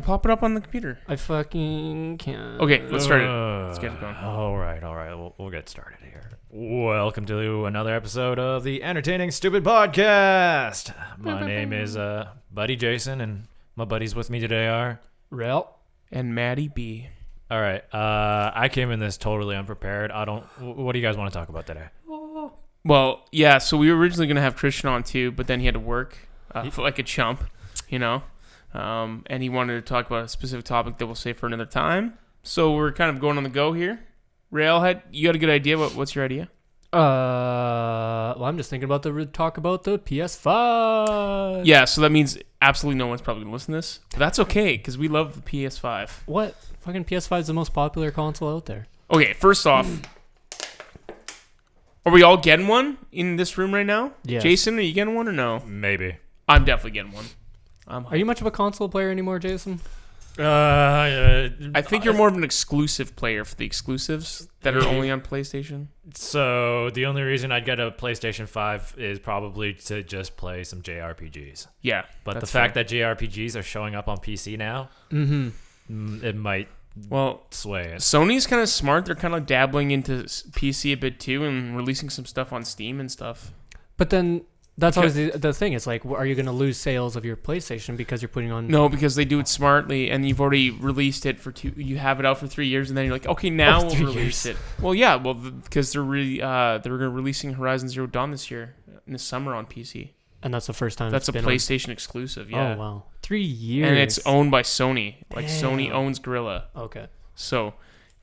pop it up on the computer. I fucking can't. Okay, let's start it. Let's get it going. All right. We'll get started here. Welcome to another episode of the Entertaining Stupid Podcast. My name is Buddy Jayson, and my buddies with me today are Rheal and Maddie B. All right. I came in this totally unprepared. What do you guys want to talk about today? Well, yeah, so we were originally going to have Christian on too, but then he had to work like a chump, you know, and he wanted to talk about a specific topic that we'll save for another time. So we're kind of going on the go here. Rheal, you got a good idea? What's your idea? Well, I'm just thinking about talk about the PS5. Yeah, so that means absolutely no one's probably going to listen to this. But that's okay, because we love the PS5. What? Fucking PS5 is the most popular console out there. Okay, first off, are we all getting one in this room right now? Yes. Jayson, are you getting one or no? Maybe. I'm definitely getting one. Are you much of a console player anymore, Jayson? I think you're more of an exclusive player for the exclusives that are only on PlayStation. So the only reason I'd get a PlayStation 5 is probably to just play some JRPGs. Yeah. But the fact that JRPGs are showing up on PC now, it might sway it. Sony's kind of smart. They're kind of dabbling into PC a bit too and releasing some stuff on Steam and stuff. But then that's always the thing. It's like, are you going to lose sales of your PlayStation because you're putting on... No, because they do it smartly, and you've already released it for you have it out for 3 years, and then you're like, okay, now we'll release it. Well, yeah, because they're releasing Horizon Zero Dawn this year, in the summer on PC. And that's the first time that's a PlayStation exclusive, yeah. Oh, wow. 3 years. And it's owned by Sony. Like, Sony owns Gorilla. Okay. So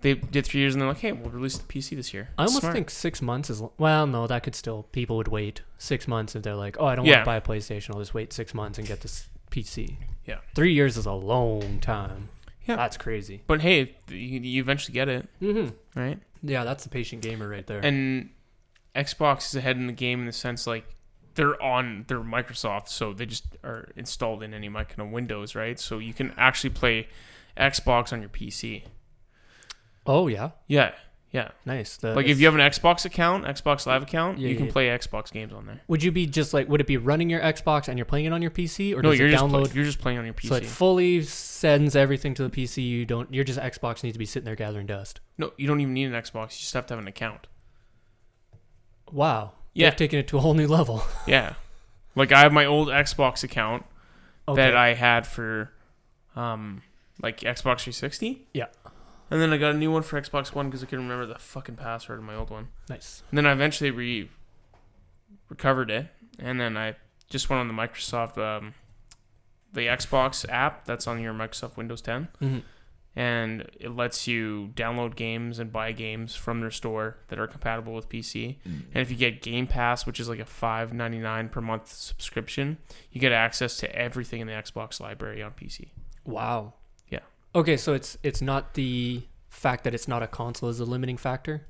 they did 3 years, and they're like, hey, we'll release the PC this year. I almost think 6 months is... Well, no, that could still... People would wait 6 months if they're like, oh, I don't want to buy a PlayStation. I'll just wait 6 months and get this PC. Yeah. 3 years is a long time. Yeah. That's crazy. But hey, you eventually get it. Mm-hmm. Right? Yeah, that's the patient gamer right there. And Xbox is ahead in the game in the sense, like, they're Microsoft, so they just are installed in any kind of Windows, right? So you can actually play Xbox on your PC. Oh, yeah? Yeah. Nice. If you have an Xbox account, Xbox Live account, you can play Xbox games on there. Would you be just like, would it be running your Xbox and you're playing it on your PC? Or no, does it download? You're just playing on your PC. So it fully sends everything to the PC. You're just Xbox needs to be sitting there gathering dust. No, you don't even need an Xbox. You just have to have an account. Wow. Yeah. They've taken it to a whole new level. Yeah. Like, I have my old Xbox account that I had for, Xbox 360. Yeah. And then I got a new one for Xbox One because I couldn't remember the fucking password of my old one. Nice. And then I eventually recovered it. And then I just went on the Microsoft, the Xbox app that's on your Microsoft Windows 10. Mm-hmm. And it lets you download games and buy games from their store that are compatible with PC. And if you get Game Pass, which is like a $5.99 per month subscription, you get access to everything in the Xbox library on PC. Wow. Yeah. Okay, so it's not the fact that it's not a console is a limiting factor?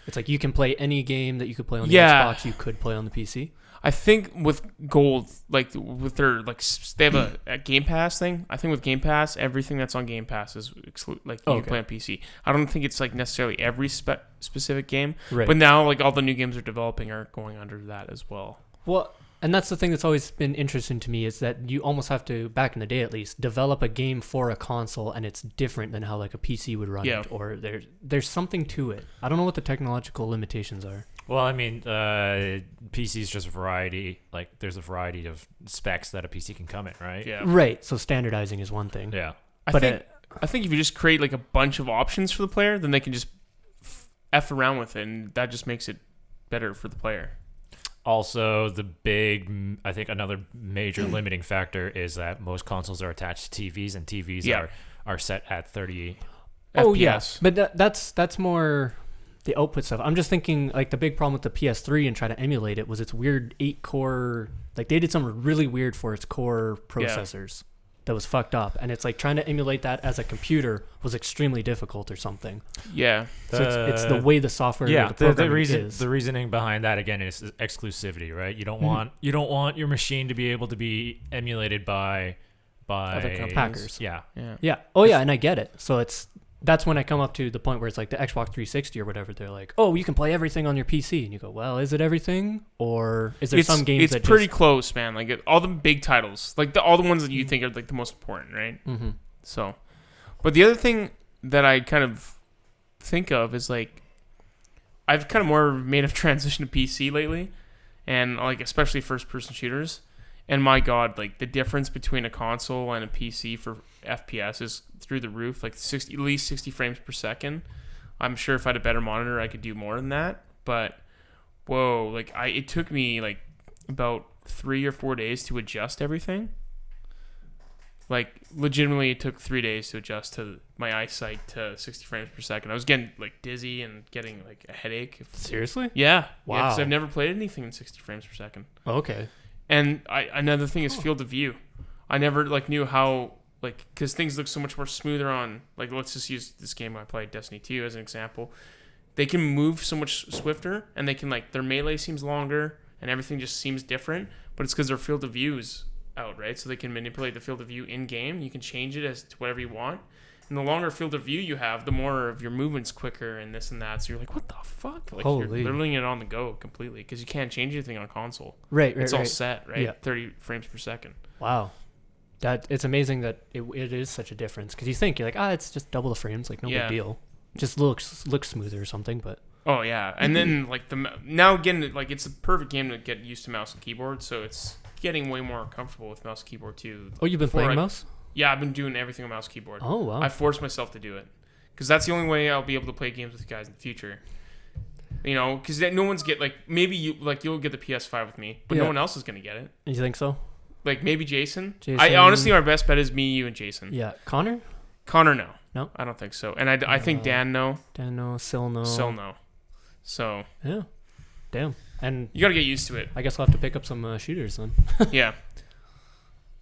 It's like you can play any game that you could play on the Xbox, you could play on the PC? I think with Gold, like with their they have a Game Pass thing. I think with Game Pass, everything that's on Game Pass is you can play on PC. I don't think it's like necessarily every specific game, right. But now like all the new games they're developing are going under that as well. Well, and that's the thing that's always been interesting to me is that you almost have to, back in the day at least, develop a game for a console, and it's different than how like a PC would run it, or there's something to it. I don't know what the technological limitations are. Well, I mean, PC is just a variety. Like, there's a variety of specs that a PC can come in, right? Yeah. Right. So standardizing is one thing. Yeah. I think if you just create like a bunch of options for the player, then they can just F around with it, and that just makes it better for the player. Also, I think another major limiting factor is that most consoles are attached to TVs, and TVs are set at 30 Oh, FPS. yes. But that's more the output stuff. I'm just thinking, like, the big problem with the PS3 and try to emulate it was its weird 8-core... Like, they did something really weird for its core processors that was fucked up. And it's like trying to emulate that as a computer was extremely difficult or something. Yeah. So it's the way the software the reasoning behind that, again, is exclusivity, right? You don't want your machine to be able to be emulated by other companies. Hackers. Yeah. Oh, yeah, and I get it. So that's when I come up to the point where it's like the Xbox 360 or whatever. They're like, oh, you can play everything on your PC. And you go, well, is it everything? Or is there some games it's pretty close, man. Like all the big titles, like all the ones that you think are like the most important, right? Mm-hmm. So, but the other thing that I kind of think of is like, I've kind of more made a transition to PC lately, and like especially first-person shooters. And my God, like the difference between a console and a PC for FPS is through the roof. Like at least 60 frames per second. I'm sure if I had a better monitor, I could do more than that. But whoa, like it took me like about 3 or 4 days to adjust everything. Like legitimately, it took 3 days to adjust to my eyesight to 60 frames per second. I was getting like dizzy and getting like a headache. Seriously? Yeah. Wow. Yeah, because I've never played anything in 60 frames per second. Okay. And another thing is field of view. I never like knew how like because things look so much more smoother on like let's just use this game I played Destiny 2 as an example. They can move so much swifter and they can like their melee seems longer and everything just seems different. But it's because their field of view is out, right? So they can manipulate the field of view in game. You can change it as to whatever you want. And the longer field of view you have, the more of your movement's quicker and this and that. So you're like, what the fuck? Like Holy. you're learning it on the go completely because you can't change anything on console. Right. It's all set, right? Yeah. 30 frames per second. Wow. It's amazing that it is such a difference because you're like, it's just double the frames, like no big deal. Just looks smoother or something, but. Oh yeah, and then like now again, like it's a perfect game to get used to mouse and keyboard. So it's getting way more comfortable with mouse and keyboard too. Oh, you've been playing mouse? Yeah, I've been doing everything on mouse and keyboard. Oh wow. I forced myself to do it because that's the only way I'll be able to play games with you guys in the future. You know, because no one's like maybe you'll get the PS5 with me, but no one else is gonna get it. You think so? Like maybe Jayson. Jason. I honestly, our best bet is me, you, and Jayson. Yeah, Connor, no, I don't think so. And I think Dan no, Sil no, no. So yeah, damn. And you gotta get used to it. I guess I'll have to pick up some shooters then. Yeah.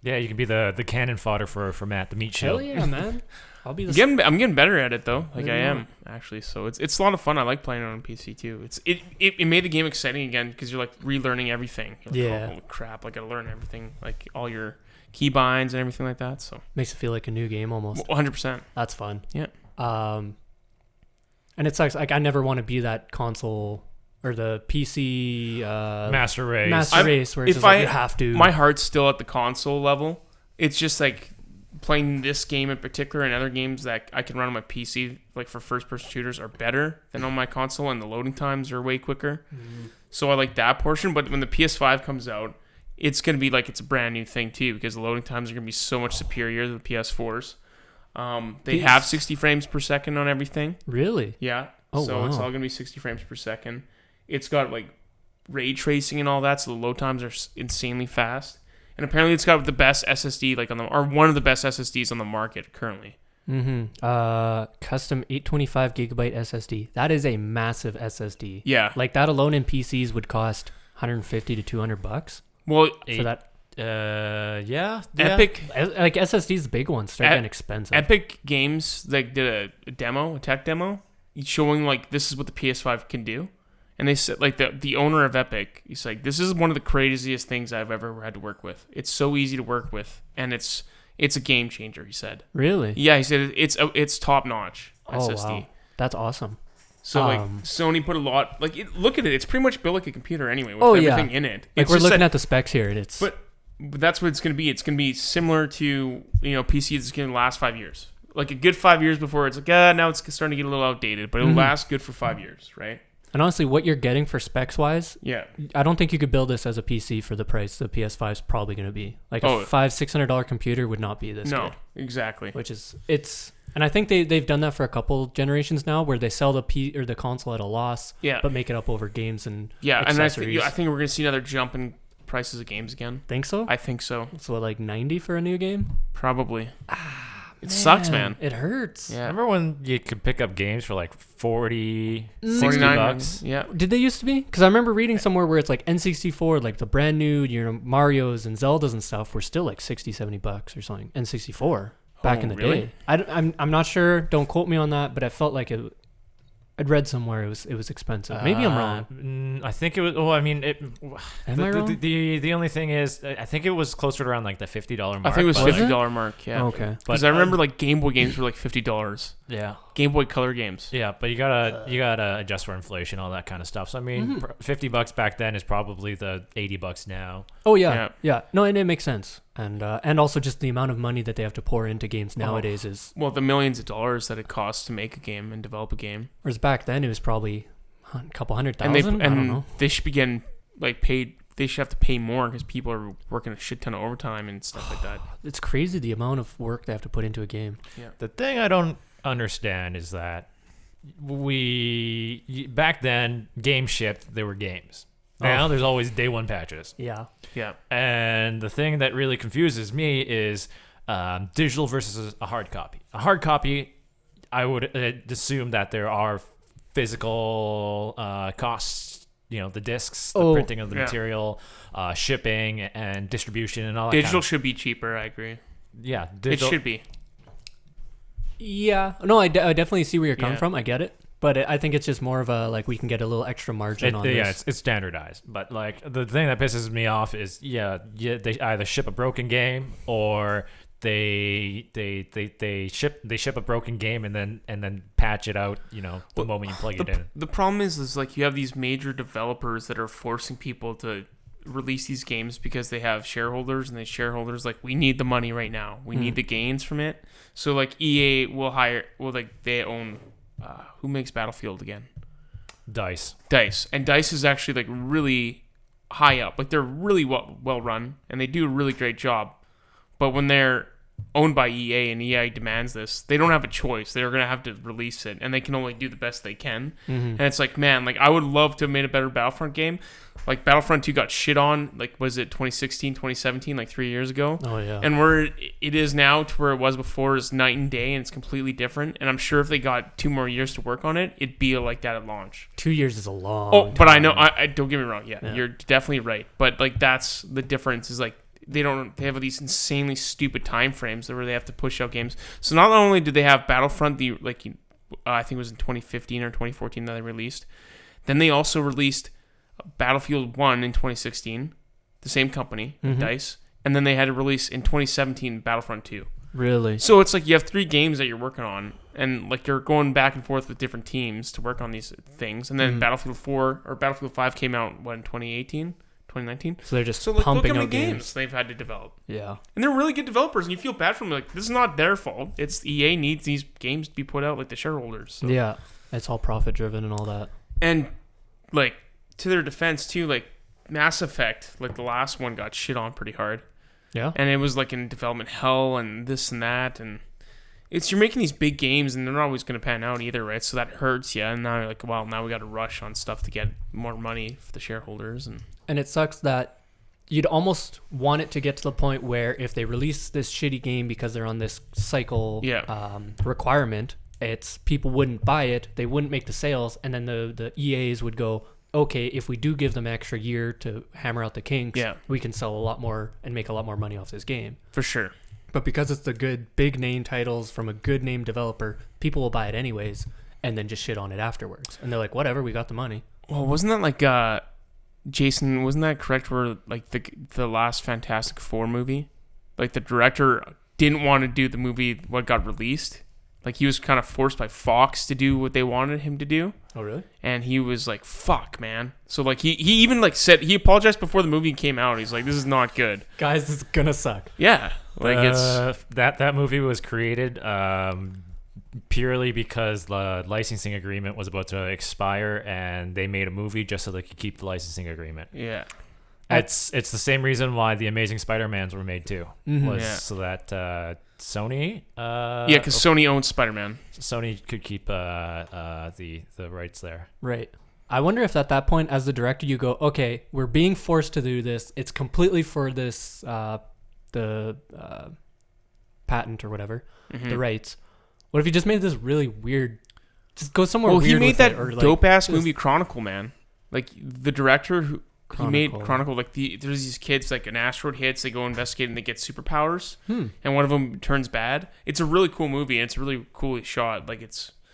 Yeah, you can be the cannon fodder for Matt, the meat shield. Hell yeah, man. I'll be the. I'm getting better at it though. Like Yeah, I you am actually. So it's a lot of fun. I like playing it on PC too. It made the game exciting again because you're like relearning everything. You're like, oh, holy crap! I gotta learn everything, like all your keybinds and everything like that. So Makes it feel like a new game almost. 100%. That's fun. Yeah. And it sucks. Like I never want to be that console or the PC Master race. race where it's just like you have to. My heart's still at the console level. It's just like playing this game in particular and other games that I can run on my PC, like for first-person shooters, are better than on my console, and the loading times are way quicker. So I like that portion. But when the PS5 comes out, it's going to be like it's a brand new thing too because the loading times are going to be so much superior to the PS4s. They have 60 frames per second on everything. Really? Yeah. Oh, so wow. it's all going to be 60 frames per second. It's got like ray tracing and all that, so the load times are insanely fast. And apparently it's got the best SSD or one of the best SSDs on the market currently. Custom 825 gigabyte SSD. That is a massive SSD. Yeah. Like that alone in PCs would cost $150 to $200 Well, for that. Yeah. Epic Like SSDs, the big ones start getting expensive. Epic Games like did a tech demo, showing like this is what the PS5 can do. And they said, like, the owner of Epic, he's like, this is one of the craziest things I've ever had to work with. It's so easy to work with, and it's a game changer, he said. Really? Yeah, he said it's top-notch SSD. Wow. That's awesome. So, like, Sony put a lot... Like, look at it. It's pretty much built like a computer anyway with everything in it. Like, It's we're just looking that- at the specs here, and it's... But that's what it's going to be. It's going to be similar to, PC that's going to last 5 years. Like, a good 5 years before it's like, now it's starting to get a little outdated, but it'll last good for 5 years, right? And honestly, what you're getting for specs-wise, Yeah. I don't think you could build this as a PC for the price the PS5 is probably going to be. Like a $500-$600 computer would not be this good. No, exactly. Which is and I think they've done that for a couple generations now, where they sell the console at a loss, but make it up over games and accessories. And I think we're gonna see another jump in prices of games again. Think so? I think so. So like $90 for a new game? Probably. It sucks, man. It hurts. Yeah. Remember when you could pick up games for like 40, 60 $49. bucks? Yeah. Did they used to be? Because I remember reading somewhere where it's like N64, like the brand new, Marios and Zeldas and stuff were still like $60, $70 or something. N64 back in the day. I'm not sure. Don't quote me on that, but I felt like I'd read somewhere it was expensive. Maybe I'm wrong. I think it was. Well, I mean, Am I wrong? The only thing is, I think it was closer to around like the $50 mark. I think it was Was it? $50 mark. Yeah. Okay. Because I remember like Game Boy games were like $50. Yeah. Game Boy Color games. Yeah, but you gotta adjust for inflation, all that kind of stuff. So I mean, $50 back then is probably the $80 now. Oh yeah. No, and it makes sense. And also just the amount of money that they have to pour into games nowadays is... Well, the millions of dollars that it costs to make a game and develop a game. Whereas back then, it was probably a couple $100,000. I don't know. They should be getting paid. They should have to pay more because people are working a shit ton of overtime and stuff like that. It's crazy the amount of work they have to put into a game. Yeah. The thing I don't understand is that back then, games shipped, there were games. Now there's always day one patches. Yeah. Yeah. And the thing that really confuses me is digital versus a hard copy. A hard copy, I would assume that there are physical costs, the discs, the printing of the material, shipping and distribution and all that. Digital should be cheaper, I agree. Yeah. It should be. Yeah. No, I definitely see where you're coming from. I get it. But I think it's just more of a, we can get a little extra margin on this. Yeah, it's standardized. But, the thing that pisses me off is, they either ship a broken game or they ship a broken game and then patch it out, the moment you plug it in. The problem is you have these major developers that are forcing people to release these games because they have shareholders, and the shareholders we need the money right now. We need the gains from it. So EA will they own... who makes Battlefield again? DICE. And DICE is actually really high up. They're really well run, and they do a really great job. But when they're owned by EA and EA demands this, they don't have a choice. They're going to have to release it, and they can only do the best they can. Mm-hmm. And it's I would love to have made a better Battlefront game. Battlefront 2 got shit on, was it 2016, 2017, 3 years ago? Oh, yeah. And where it is now to where it was before is night and day, and it's completely different. And I'm sure if they got 2 more years to work on it, it'd be like that at launch. 2 years is a long time. But I know, I don't get me wrong, yeah, you're definitely right. But, that's the difference is, they have these insanely stupid time frames where they have to push out games. So not only did they have Battlefront, I think it was in 2015 or 2014 that they released, then they also released Battlefield 1 in 2016, the same company, DICE, and then they had to release in 2017 Battlefront 2. Really? So it's you have 3 games that you're working on, and you're going back and forth with different teams to work on these things, and then Battlefield 4 or Battlefield 5 came out in 2018, 2019. So they're just look pumping how many out games they've had to develop. Yeah. And they're really good developers, and you feel bad for them. This is not their fault. It's EA needs these games to be put out the shareholders. So. Yeah. It's all profit driven and all that. And to their defense too, Mass Effect, the last one got shit on pretty hard. Yeah. And it was in development hell and this and that, and you're making these big games and they're not always going to pan out either, right? So that hurts you. And now you're now we got to rush on stuff to get more money for the shareholders. And it sucks that you'd almost want it to get to the point where if they release this shitty game because they're on this cycle requirement, it's people wouldn't buy it, they wouldn't make the sales, and then the EAs would go, okay, if we do give them an extra year to hammer out the kinks, we can sell a lot more and make a lot more money off this game. For sure. But because it's the good big name titles from a good name developer, people will buy it anyways and then just shit on it afterwards. And they're like, whatever, we got the money. Well, wasn't that Jayson, wasn't that correct where the last Fantastic Four movie? The director didn't want to do the movie what got released. He was kind of forced by Fox to do what they wanted him to do. Oh, really? And he was like, fuck, man. So, he even, said... He apologized before the movie came out. He's like, this is not good. Guys, this is gonna suck. Yeah. It's... That movie was created purely because the licensing agreement was about to expire, and they made a movie just so they could keep the licensing agreement. Yeah. It's the same reason why the Amazing Spider-Mans were made, too. So that... Sony, because Sony owns Spider-Man. Sony could keep the rights there. Right. I wonder if at that point, as the director, you go, okay, we're being forced to do this. It's completely for this the patent or whatever, the rights. What if you just made this really weird? Just go somewhere. Well, weird he made with that it, or dope ass movie Chronicle, man. The director who. He made Chronicle, there's these kids, an asteroid hits, they go investigate, and they get superpowers, and one of them turns bad. It's a really cool movie, and it's really coolly shot.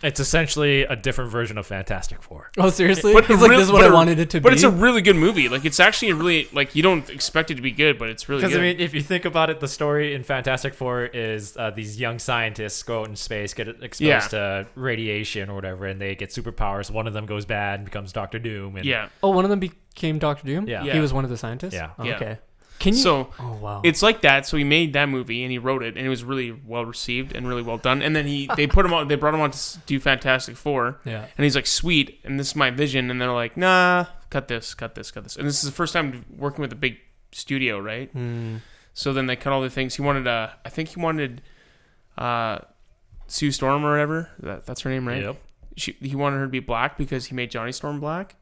It's essentially a different version of Fantastic Four. Oh, seriously? But He's this is what I wanted it to be. But it's a really good movie. It's actually a really, you don't expect it to be good, but it's really good. Because, if you think about it, the story in Fantastic Four is these young scientists go out in space, get exposed to radiation or whatever, and they get superpowers. One of them goes bad and becomes Doctor Doom. And Oh, one of them became Doctor Doom? Yeah. He was one of the scientists? Yeah. Oh, okay. So Oh wow. it's like that. So he made that movie and he wrote it, and it was really well received and really well done. And then they brought him on to do Fantastic Four. Yeah. And he's like, sweet, and this is my vision. And they're like, nah, cut this. And this is the first time working with a big studio, right? So then they cut all the things. I think he wanted Sue Storm or whatever. That's her name, right? Yep. He wanted her to be black because he made Johnny Storm black.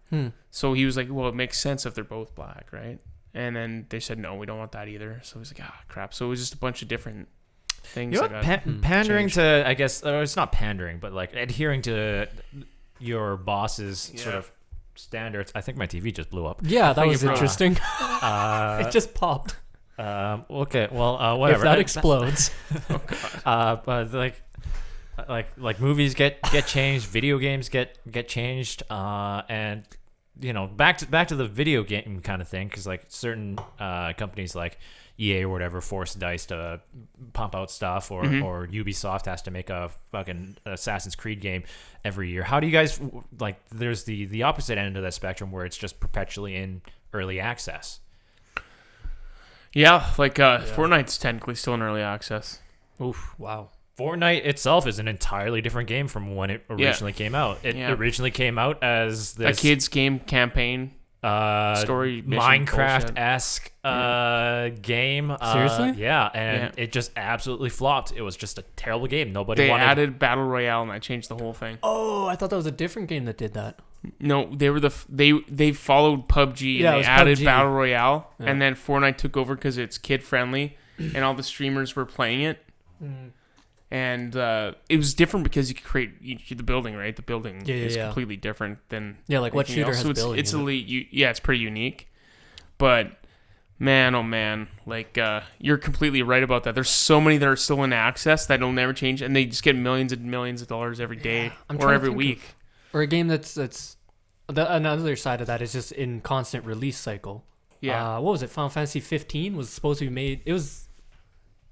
So he was like, well, it makes sense if they're both black, right? And then they said, no, we don't want that either. So he's like, crap. So it was just a bunch of different things. You know that what? Pandering to, I guess, it's not pandering, but like adhering to your boss's sort of standards. I think my TV just blew up. Yeah, that was interesting. It just popped. Okay, well, whatever. If that explodes. But like movies get changed, video games get changed, and back to the video game kind of thing, because like certain companies like EA or whatever force DICE to pump out stuff, or Ubisoft has to make a fucking Assassin's Creed game every year. How do you guys like? There's the opposite end of that spectrum where it's just perpetually in early access. Yeah, Fortnite's technically still in early access. Oof! Wow. Fortnite itself is an entirely different game from when it originally came out. It originally came out as this a kids game campaign, story, Minecraft-esque game. Seriously? Yeah, and it just absolutely flopped. It was just a terrible game. They added Battle Royale, and I changed the whole thing. Oh, I thought that was a different game that did that. No, they were they followed PUBG, and they added PUBG. Battle Royale, and then Fortnite took over because it's kid-friendly, and all the streamers were playing it. And it was different because you could create the building, right? The building is completely different than like what shooter else. has So building. It's elite. It's pretty unique. But man, oh man, you're completely right about that. There's so many that are still in access that will never change, and they just get millions and millions of dollars every day or every week. Or a game that's another side of that is just in constant release cycle. Yeah. What was it? Final Fantasy 15 was supposed to be made.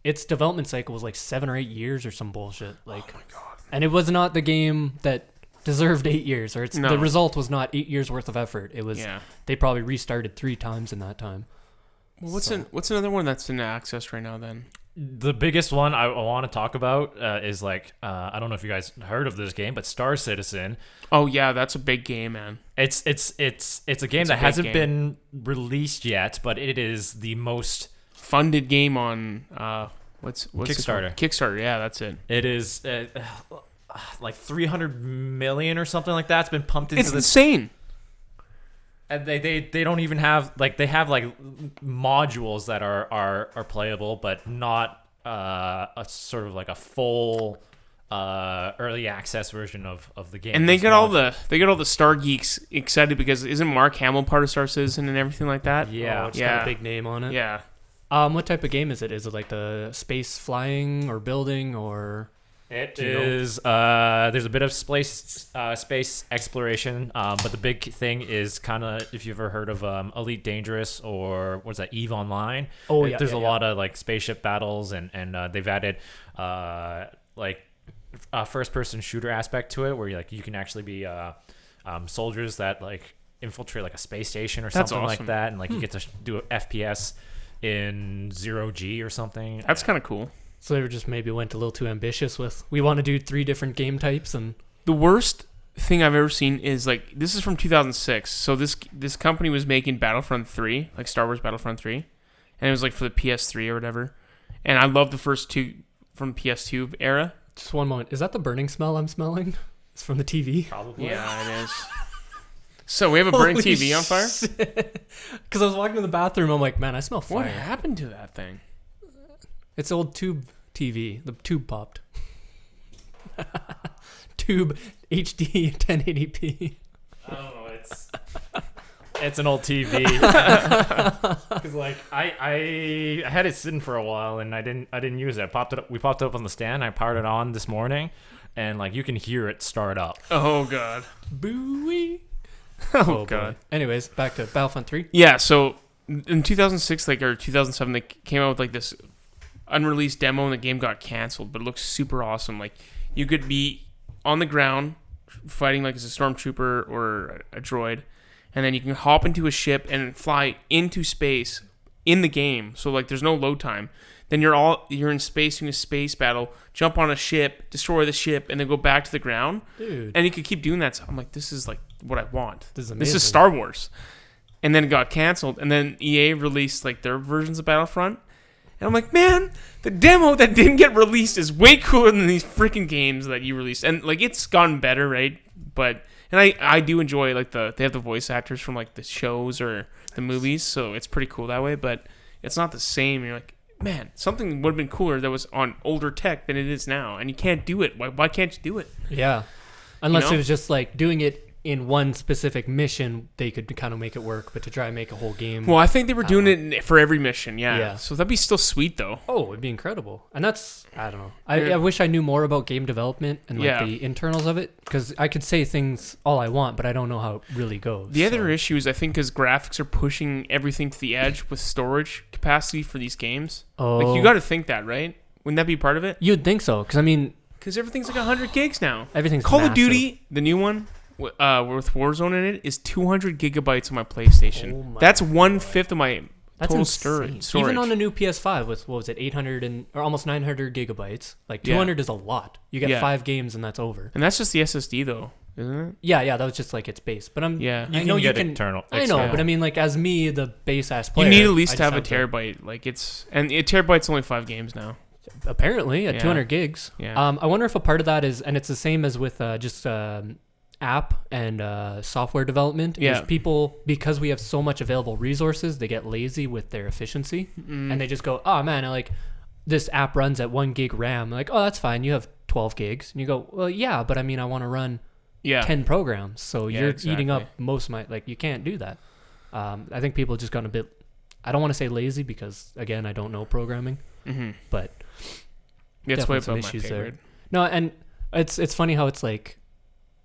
Its development cycle was like 7 or 8 years or some bullshit. Like, oh my god! And it was not the game that deserved 8 years, or the result was not 8 years worth of effort. It was they probably restarted 3 times in that time. Well, what's another one that's in access right now then? The biggest one I want to talk about is I don't know if you guys heard of this game, but Star Citizen. Oh yeah, that's a big game, man. It's a game that hasn't been released yet, but it is the most funded game on what's Kickstarter. Kickstarter, yeah, that's it. It is like 300 million or something like that. It's been pumped into It's insane. And they don't even have they have modules that are playable, but not a sort of like a full early access version of the game. And they get all the Star geeks excited because isn't Mark Hamill part of Star Citizen and everything like that? Yeah, it's got a big name on it. Yeah. What type of game is it? Is it like the space flying or building or? It is. There's a bit of space exploration, but the big thing is kind of if you've ever heard of Elite Dangerous or what's that, EVE Online. Oh yeah. There's a lot of spaceship battles, and they've added a first person shooter aspect to it, where you can actually be soldiers that infiltrate a space station or something like that, and you get to do an FPS in 0G or something. That's kind of cool. So they just maybe went a little too ambitious with, we want to do 3 different game types. And the worst thing I've ever seen is this is from 2006. So this company was making Battlefront 3, like Star Wars Battlefront 3, and it was for the PS3 or whatever. And I love the first 2 from PS2 era. Just one moment. Is that the burning smell I'm smelling? It's from the TV. Probably. Yeah, it is. So we have a burning TV on fire? Because I was walking to the bathroom. I'm like, man, I smell fire. What happened to that thing? It's old tube TV. The tube popped. Tube HD 1080p. I don't know. It's an old TV. Because I had it sitting for a while and I didn't use it. We popped it up on the stand. I powered it on this morning, and you can hear it start up. Oh god. Booey. Oh god. Anyways, back to Battlefront 3. Yeah. So in 2006, or 2007, they came out with this unreleased demo, and the game got canceled. But it looks super awesome. You could be on the ground fighting as a stormtrooper or a droid, and then you can hop into a ship and fly into space in the game. So like there's no load time. Then you're in space in a space battle, jump on a ship, destroy the ship, and then go back to the ground. Dude. And you could keep doing that. So I'm like, this is like what I want. This is This amazing. is Star Wars. And then it got canceled. And then EA released like their versions of Battlefront. And I'm like, man, the demo that didn't get released is way cooler than these freaking games that you released. And like it's gotten better, right? But and I do enjoy like they have the voice actors from like the shows or the movies, so it's pretty cool that way. But it's not the same. You're like, man, something would have been cooler that was on older tech than it is now, and you can't do it. Why can't you do it? Yeah. Unless You know? it was just like doing it in one specific mission, they could kind of make it work, but to try and make a whole game. Well, I think they were doing it for every mission, yeah. Yeah. So that'd be still sweet, though. Oh, it'd be incredible. And that's, I don't know. Yeah. I wish I knew more about game development and like Yeah. the internals of it, because I could say things all I want, but I don't know how it really goes. The other issue is I think because graphics are pushing everything to the edge with storage capacity for these games. Oh. Like, you got to think that, right? Wouldn't that be part of it? You'd think so, because I mean, Because everything's like 100 gigs now. everything's Call of massive. Duty, the new one, with Warzone in it, is 200 gigabytes on my PlayStation. Oh my That's 1/5 of my That's total insane. storage. Even on the new PS5 with, what was it, 800 or almost 900 gigabytes. Like, Yeah. 200 is a lot. You get Yeah. 5 games and that's over. And that's just the SSD, though, isn't it? Yeah, that was just like its base. But Yeah. I know you get can. internal. I know, external. but I mean, like, as me, the base ass You player, need at least I to have a just terabyte. Like, and a terabyte's only 5 games now. apparently at Yeah. 200 gigs. Yeah. I wonder if a part of that is, and it's the same as with just app and software development. Yeah. Is people, because we have so much available resources, they get lazy with their efficiency, and they just go, oh man, this app runs at 1 gig RAM. Like, oh, that's fine. You have 12 gigs, and you go, well, yeah, but I mean, I want to run Yeah. 10 programs, so Yeah, you're exactly. eating up most of my, like, you can't do that. I think people just gotten a bit, I don't want to say lazy, because again, I don't know programming, but That's way definitely some above my issues there. favorite. no, and it's funny how it's like,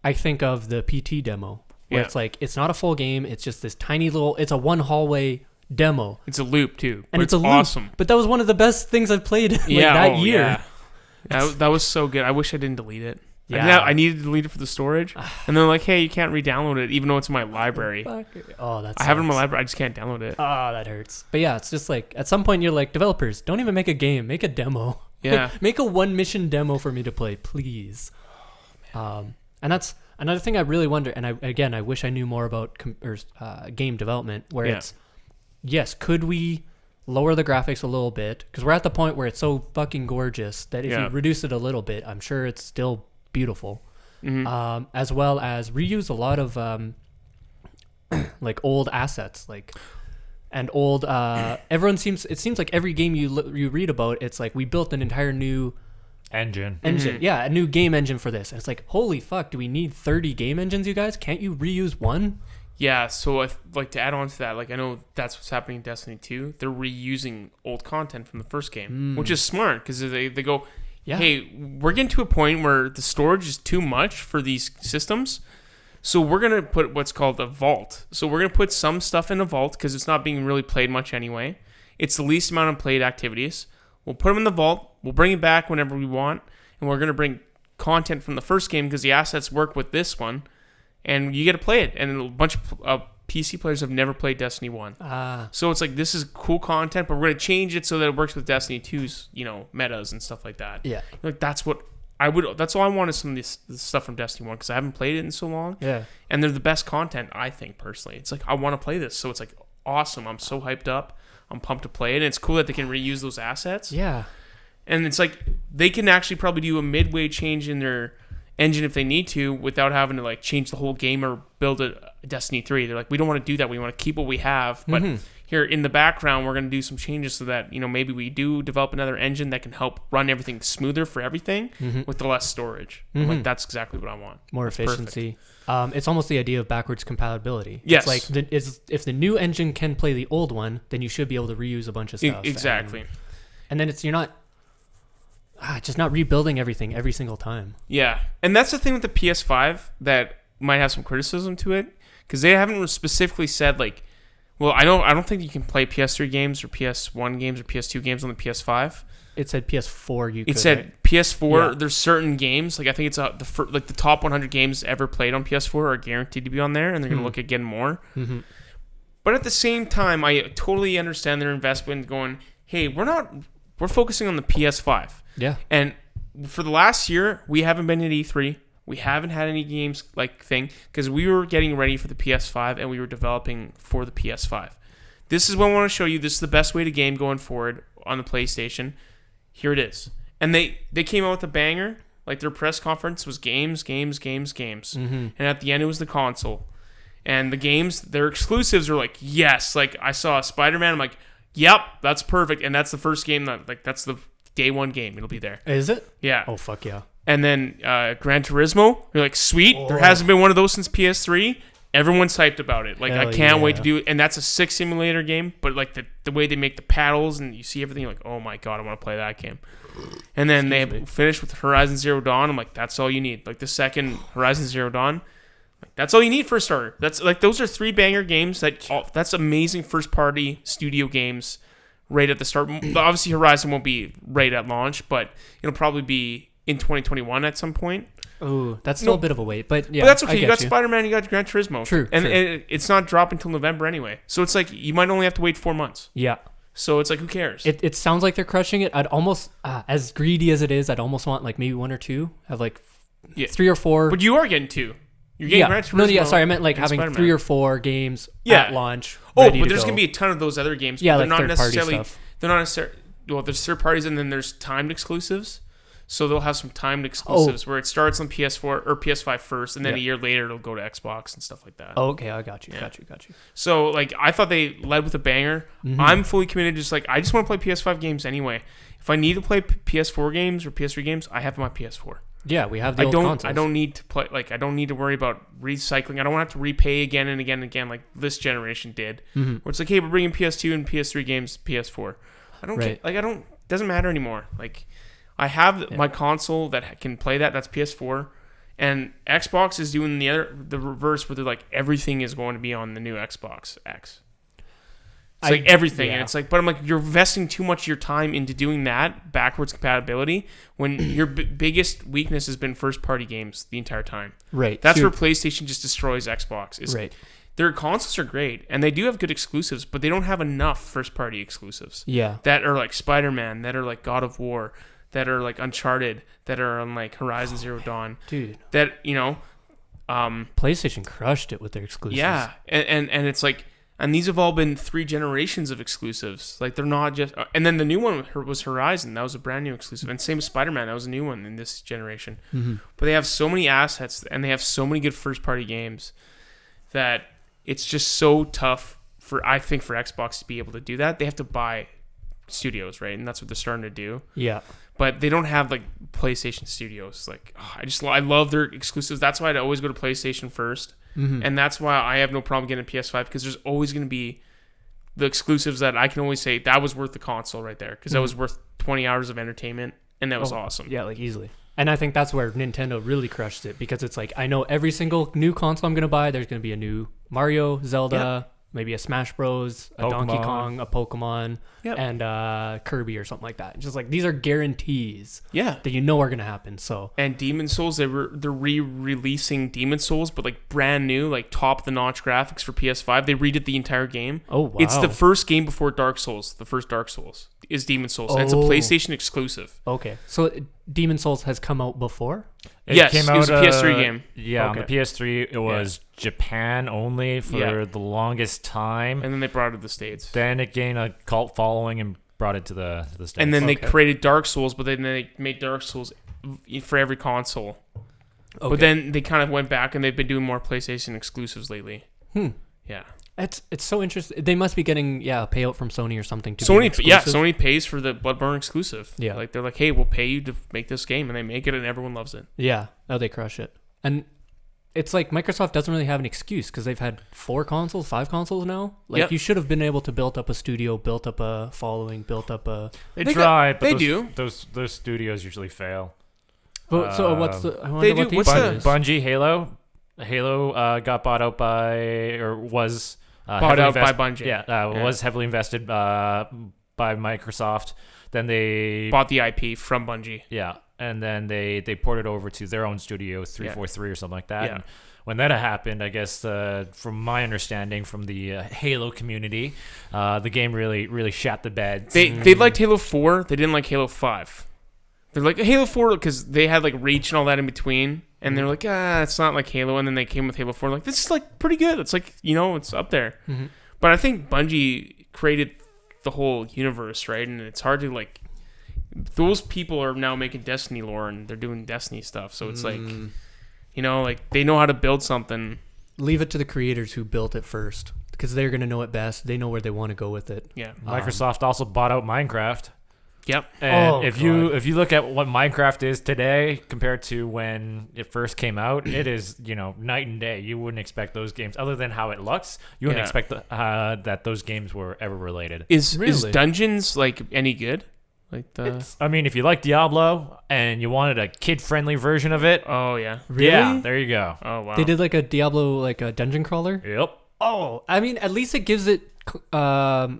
I think of the PT demo where Yeah. it's like, it's not a full game, it's just this tiny little, it's a one hallway demo, It's a loop, too. and But it's a loop, awesome. but that was one of the best things I've played that year. Yeah. That was so good. I wish I didn't delete it. Yeah. I needed to delete it for the storage. And they're like, hey, you can't re-download it, even though it's in my library. Oh, that's I have it in my library. I just can't download it. Oh, that hurts. But yeah, it's just like, at some point you're like, developers, don't even make a game, make a demo. Yeah. Make a 1 mission demo for me to play, please. And that's another thing I really wonder. And I wish I knew more about game development, where Yeah. it's, yes, could we lower the graphics a little bit? Because we're at the point where it's so fucking gorgeous that if Yeah. you reduce it a little bit, I'm sure it's still beautiful. As well as reuse a lot of like old assets, like, and old it seems like every game you read about, it's like, we built an entire new engine. yeah, a new game engine for this, and it's like, holy fuck, do we need 30 game engines, you guys? Can't you reuse one? Yeah, so I'd like to add on to that. Like, I know that's what's happening in Destiny 2. They're reusing old content from the first game, which is smart, because they go, Yeah. hey, we're getting to a point where the storage is too much for these systems, so we're going to put what's called a vault. So we're going to put some stuff in a vault, because it's not being really played much anyway. It's the least amount of played activities. We'll put them in the vault. We'll bring it back whenever we want, and we're going to bring content from the first game, because the assets work with this one. And you get to play it. And a bunch of PC players have never played Destiny 1. So it's like, this is cool content, but we're going to change it so that it works with Destiny 2's, metas and stuff like that. Yeah. Like, that's all I want is some of this stuff from Destiny 1, because I haven't played it in so long. Yeah. And they're the best content, I think, personally. It's like, I want to play this. So it's like, awesome. I'm so hyped up. I'm pumped to play it. And it's cool that they can reuse those assets. Yeah. And it's like, they can actually probably do a midway change in their engine if they need to, without having to like change the whole game or build a Destiny 3. They're like, we don't want to do that. We want to keep what we have, but here in the background, we're going to do some changes so that, maybe we do develop another engine that can help run everything smoother for everything with the less storage. I'm like, that's exactly what I want. More That's efficiency. It's almost the idea of backwards compatibility. Yes. It's like, if the new engine can play the old one, then you should be able to reuse a bunch of stuff. Exactly. And then you're not just not rebuilding everything every single time. Yeah. And that's the thing with the PS5 that might have some criticism to it, because they haven't specifically said, like, well, I don't think you can play PS3 games or PS1 games or PS2 games on the PS5. It said PS4 you could. It said right? PS4. Yeah. There's certain games, like I think it's the top 100 games ever played on PS4 are guaranteed to be on there, and they're gonna look at getting more. But at the same time, I totally understand their investment going, hey, we're focusing on the PS5. Yeah. And for the last year, we haven't been at E3. We haven't had any games because we were getting ready for the PS5 and we were developing for the PS5. This is what I want to show you. This is the best way to game going forward on the PlayStation. Here it is. And they came out with a banger. Like their press conference was games. And at the end, it was the console. And the games, their exclusives are like, yes. Like I saw Spider-Man. I'm like, yep, that's perfect. And that's the first game that's the day one game. It'll be there. Is it? Yeah. Oh, fuck yeah. And then Gran Turismo, you're like, sweet. Oh. There hasn't been one of those since PS3. Everyone's hyped about it. Like, I can't wait to do it. And that's a 6 simulator game, but like the way they make the paddles and you see everything, you're like, oh my God, I want to play that game. And then they finished with Horizon Zero Dawn. I'm like, that's all you need. Like the second Horizon Zero Dawn, like, that's all you need for a starter. That's like, those are 3 banger games. That's amazing first party studio games right at the start. Obviously, Horizon won't be right at launch, but it'll probably be in 2021 at some point. Oh, that's still a bit of a wait, but yeah. But that's okay. You got Spider-Man, you got Gran Turismo. True. And it's not dropping until November anyway. So it's like you might only have to wait 4 months. Yeah. So it's like, who cares? It sounds like they're crushing it. I'd almost, as greedy as it is, I'd almost want like maybe 1 or 2, have like 3 or 4. But you are getting 2. You're getting Gran Turismo. No, yeah, sorry. I meant like having Spider-Man. 3 or 4 games at launch. Oh, but there's going to be a ton of those other games. Yeah, but like third-party stuff. They're not necessarily, well, there's third parties and then there's timed exclusives. So they'll have some timed exclusives where it starts on PS4 or PS5 first, and then a year later it'll go to Xbox and stuff like that. Oh, okay, I got you. So like I thought they led with a banger. Mm-hmm. I'm fully committed. I just want to play PS5 games anyway. If I need to play PS4 games or PS3 games, I have my PS4. Yeah, we have the old consoles. I don't need to play. Like I don't need to worry about recycling. I don't want to have to repay again and again and again like this generation did. Mm-hmm. Where it's like, hey, we're bringing PS2 and PS3 games to PS4. I don't care. Like doesn't matter anymore. Like. I have my console that can play that. That's PS4, and Xbox is doing the reverse, where they're like everything is going to be on the new Xbox X. It's like everything, and it's like, but I'm like, you're investing too much of your time into doing that backwards compatibility when your biggest weakness has been first party games the entire time. Right. That's where PlayStation just destroys Xbox. Right. Their consoles are great, and they do have good exclusives, but they don't have enough first party exclusives. Yeah. That are like Spider-Man, that are like God of War, that are like Uncharted, that are on like Horizon Zero Dawn. Dude. That, PlayStation crushed it with their exclusives. Yeah. And it's like, and these have all been 3 generations of exclusives. Like they're not just, and then the new one was Horizon. That was a brand new exclusive. And same with Spider-Man. That was a new one in this generation. Mm-hmm. But they have so many assets and they have so many good first party games that it's just so tough for Xbox to be able to do that. They have to buy studios, right? And that's what they're starting to do. Yeah. But they don't have like PlayStation Studios. Like I love their exclusives. That's why I'd always go to PlayStation first, and that's why I have no problem getting a PS5 because there's always going to be the exclusives that I can always say that was worth the console right there because that was worth 20 hours of entertainment and that was awesome. Yeah, like easily. And I think that's where Nintendo really crushed it because it's like I know every single new console I'm going to buy, there's going to be a new Mario, Zelda. Maybe a Smash Bros, a Donkey Kong, a Pokemon, and Kirby or something like that. Just like these are guarantees that you know are going to happen. So and Demon Souls, they're re-releasing Demon Souls, but like brand new, like top-of-the-notch graphics for PS5. They redid the entire game. Oh, wow. It's the first game before Dark Souls. The first Dark Souls is Demon Souls. And it's a PlayStation exclusive. Okay. So Demon Souls has come out before? Yes, it was a PS3 game. Yeah, on the PS3, it was Japan only for the longest time. And then they brought it to the States. Then it gained a cult following and brought it to the States. And then they created Dark Souls, but then they made Dark Souls for every console. Okay. But then they kind of went back and they've been doing more PlayStation exclusives lately. Yeah. It's so interesting. They must be getting a payout from Sony or something to Sony. Sony pays for the Bloodborne exclusive. Yeah, like they're like, hey, we'll pay you to make this game, and they make it, and everyone loves it. Yeah, they crush it, and it's like Microsoft doesn't really have an excuse because they've had 4 consoles, 5 consoles now. Like you should have been able to build up a studio, built up a following, built up a. They try, but they do. Those studios usually fail. But so what's the? I they do. What what's the Bungie Halo? Halo got bought out by or was. Bought out by Bungie. Was heavily invested by Microsoft. Then they bought the IP from Bungie. Yeah, and then they ported over to their own studio, 343 or something like that. Yeah. And when that happened, I guess from my understanding from the Halo community, the game really shat the bed. They liked Halo 4. They didn't like Halo 5. They're like Halo 4 because they had like Reach and all that in between, and they're like, it's not like Halo. And then they came with Halo 4, like this is like pretty good. It's like it's up there. Mm-hmm. But I think Bungie created the whole universe, right? And it's hard to like. Those people are now making Destiny lore and they're doing Destiny stuff, so it's like, like they know how to build something. Leave it to the creators who built it first, because they're going to know it best. They know where they want to go with it. Yeah. Microsoft also bought out Minecraft. Yep. And if you look at what Minecraft is today compared to when it first came out, it is night and day. You wouldn't expect those games, other than how it looks. You wouldn't expect that those games were ever related. Is Dungeons like any good? Like I mean, if you like Diablo and you wanted a kid-friendly version of it, oh yeah, really? Yeah, there you go. Oh wow, they did like a Diablo like a dungeon crawler. Yep. Oh, I mean, at least it gives it a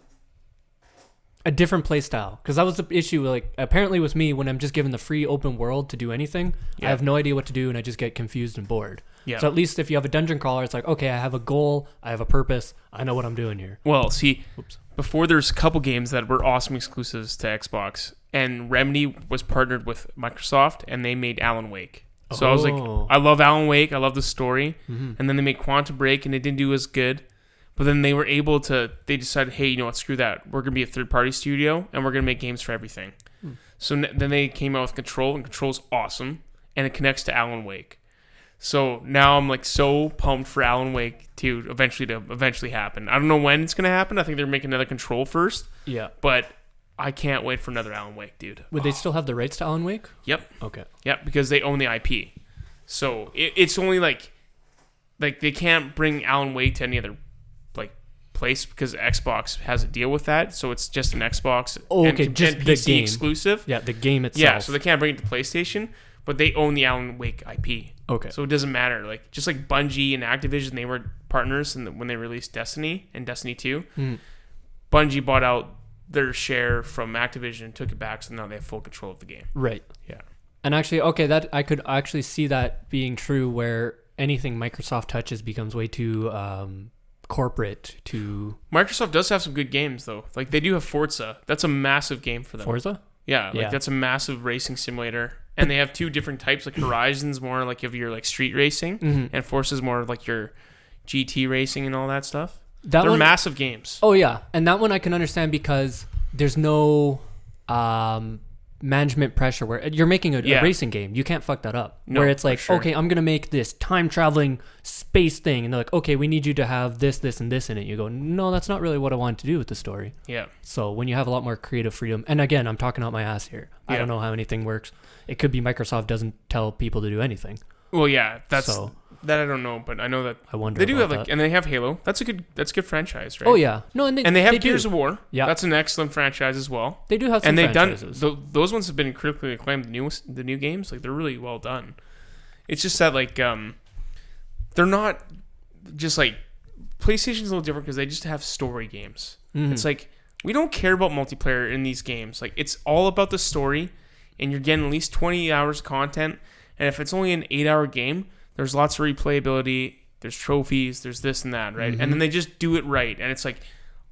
different play style, because that was the issue. Like apparently with me, when I'm just given the free open world to do anything, I have no idea what to do and I just get confused and bored. Yeah. So at least if you have a dungeon crawler, it's like, okay, I have a goal, I have a purpose, I know what I'm doing here. Well, see, before there's a couple games that were awesome exclusives to Xbox, and Remedy was partnered with Microsoft, and they made Alan Wake. So I was like, I love Alan Wake, I love the story, and then they made Quantum Break, and it didn't do as good. But then they were able to, they decided, hey, you know what, screw that. We're going to be a third-party studio, and we're going to make games for everything. So then they came out with Control, and Control's awesome, and it connects to Alan Wake. So now I'm like so pumped for Alan Wake to eventually happen. I don't know when it's going to happen. I think they're making another Control first. Yeah. But I can't wait for another Alan Wake, dude. Would they still have the rights to Alan Wake? Yep. Okay. Yep, because they own the IP. So it's only like they can't bring Alan Wake to any other place because Xbox has a deal with that, so it's just an Xbox and just PC the game exclusive. Yeah, the game itself. Yeah, so they can't bring it to PlayStation, but they own the Alan Wake IP. Okay. So it doesn't matter. Like just like Bungie and Activision, they were partners when they released Destiny and Destiny 2. Bungie bought out their share from Activision, took it back, so now they have full control of the game. Right. Yeah. And actually, okay, that I could actually see that being true, where anything Microsoft touches becomes way too corporate to. Microsoft does have some good games though. Like they do have Forza. That's a massive game for them. Forza? Yeah, that's a massive racing simulator. And they have two different types. Like Horizon's more like of your like street racing, and Forza's more like your GT racing and all that stuff. They're massive games. Oh yeah, and that one I can understand because there's no management pressure where you're making a racing game. You can't fuck that up. No, where it's like, okay, I'm gonna make this time traveling space thing, and they're like, okay, we need you to have this, and this in it. You go, no, that's not really what I wanted to do with the story. Yeah. So when you have a lot more creative freedom, and again, I'm talking out my ass here. Yeah. I don't know how anything works. It could be Microsoft doesn't tell people to do anything. Well, yeah, that I don't know, but I know that they do have and they have Halo. That's a good franchise, right? Oh yeah, no, and they have Gears of War. Yeah, that's an excellent franchise as well. They do have some franchises. Those ones have been critically acclaimed. The new games, like they're really well done. It's just that like they're not just like PlayStation's a little different because they just have story games. It's like we don't care about multiplayer in these games. Like it's all about the story, and you're getting at least 20 hours of content. And if it's only an 8-hour game, there's lots of replayability, there's trophies, there's this and that, right? And then they just do it right. And it's like,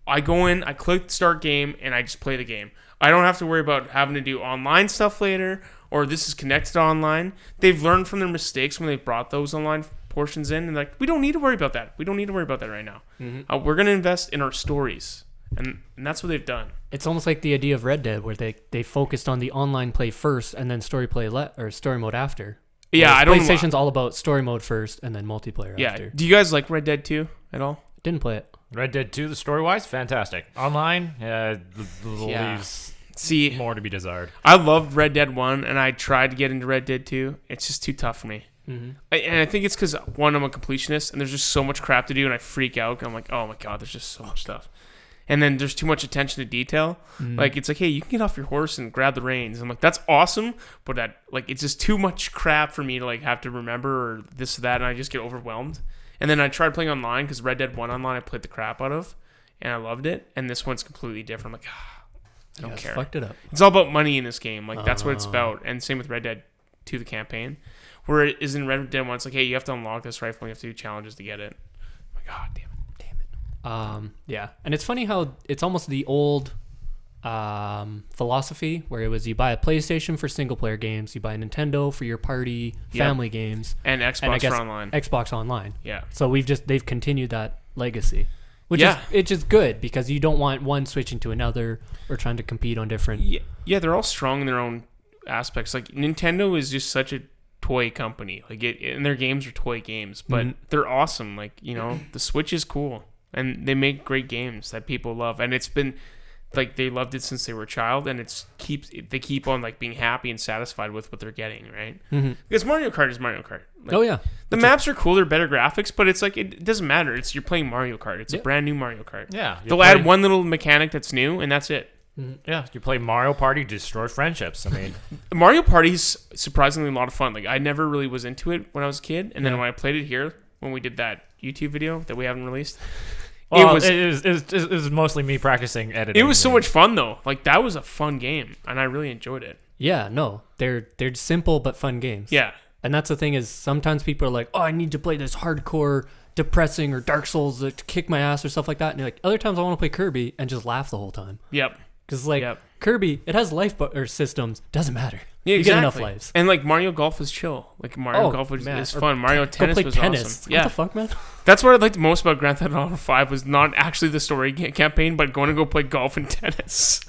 I go in, I click start game, and I just play the game. I don't have to worry about having to do online stuff later, or this is connected online. They've learned from their mistakes when they brought those online portions in, and like, we don't need to worry about that. We don't need to worry about that right now. We're going to invest in our stories. And that's what they've done. It's almost like the idea of Red Dead, where they focused on the online play first and then story mode after. Yeah, whereas PlayStation's all about story mode first and then multiplayer after. Do you guys like Red Dead 2 at all? Didn't play it. Red Dead 2, the story-wise, fantastic. Online, leaves more to be desired. I loved Red Dead 1, and I tried to get into Red Dead 2. It's just too tough for me. And I think it's because, one, I'm a completionist, and there's just so much crap to do, and I freak out. I'm like, oh my God, there's just so much stuff. And then there's too much attention to detail. Like, it's like, hey, you can get off your horse and grab the reins. I'm like, that's awesome, but that, like, it's just too much crap for me to, like, have to remember or this or that, and I just get overwhelmed. And then I tried playing online, because Red Dead 1 online I played the crap out of, and I loved it. And this one's completely different. I'm like, I don't care. Fucked it up. It's all about money in this game. Like, that's what it's about. And same with Red Dead 2, the campaign. Where it is in Red Dead 1, it's like, hey, you have to unlock this rifle and you have to do challenges to get it. I'm like, God damn it. Yeah. And it's funny how it's almost the old philosophy where it was you buy a PlayStation for single player games, you buy a Nintendo for your party family games, and Xbox for online. Xbox Online. Yeah. So they've continued that legacy, which is it's just good because you don't want one switching to another or trying to compete on different. Yeah, they're all strong in their own aspects. Like Nintendo is just such a toy company. Like and their games are toy games, but they're awesome. Like, you know, the Switch is cool and they make great games that people love, and it's been like they loved it since they were a child, and they keep on like being happy and satisfied with what they're getting, right? Because Mario Kart is Mario Kart. Like, the maps are cool, they're better graphics, but it's like it doesn't matter. You're playing Mario Kart. It's a brand new Mario Kart. Yeah, they'll add one little mechanic that's new, and that's it. Yeah, you play Mario Party, destroy friendships. I mean, Mario Party's surprisingly a lot of fun. Like I never really was into it when I was a kid, and then when I played it here, when we did that YouTube video that we haven't released. Well, it was mostly me practicing editing. It was so much fun though. Like that was a fun game, and I really enjoyed it. Yeah, no, they're simple but fun games. Yeah, and that's the thing is sometimes people are like, oh, I need to play this hardcore, depressing or Dark Souls to kick my ass or stuff like that. And you're like, other times I want to play Kirby and just laugh the whole time. Yep. Because Kirby, it has life or systems. Doesn't matter. Yeah, you exactly. get enough lives. And like Mario Golf was chill. Like Mario Golf is fun. Mario Tennis was tennis. awesome. Yeah. What the fuck, man? That's what I liked most about Grand Theft Auto 5 was not actually the story campaign, but going to go play golf and tennis.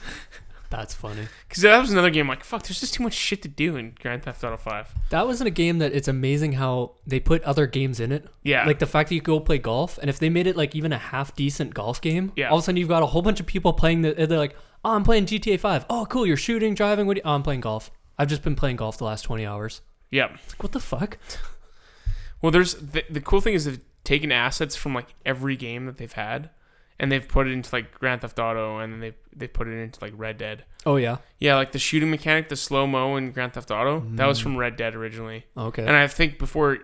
That's funny. Because that was another game like, fuck, there's just too much shit to do in Grand Theft Auto 5. That wasn't a game that it's amazing how they put other games in it. Yeah. Like the fact that you go play golf, and if they made it like even a half decent golf game, yeah. all of a sudden you've got a whole bunch of people playing they're like, oh, I'm playing GTA 5. Oh, cool, you're shooting, driving, oh, I'm playing golf. I've just been playing golf the last 20 hours. Yeah. It's like, what the fuck? Well, there's the cool thing is they've taken assets from like every game that they've had, and they've put it into like Grand Theft Auto, and then they put it into like Red Dead. Oh yeah. Yeah, like the shooting mechanic, the slow mo in Grand Theft Auto, that was from Red Dead originally. Okay. And I think Red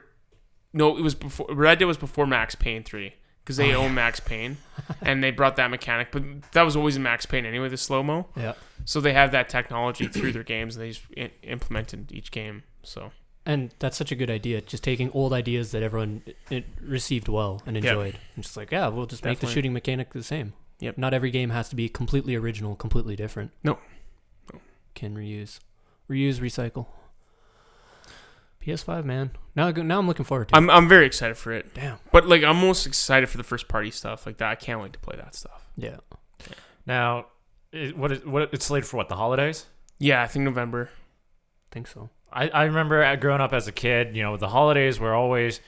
Dead was before Max Payne 3 because they own Max Payne, and they brought that mechanic, but that was always in Max Payne anyway, the slow mo. Yeah. So they have that technology through their games, and they just implemented each game. So. And that's such a good idea. Just taking old ideas that everyone received well and enjoyed. And just like, yeah, we'll just make the shooting mechanic the same. Yep. Not every game has to be completely original, completely different. No. Can reuse, recycle. PS5, man. Now I'm looking forward to it. I'm very excited for it. Damn. But like I'm most excited for the first party stuff like that. I can't wait to play that stuff. Yeah. Now, it's slated for what, the holidays? Yeah, I think November. I think so. I remember growing up as a kid, you know, the holidays were always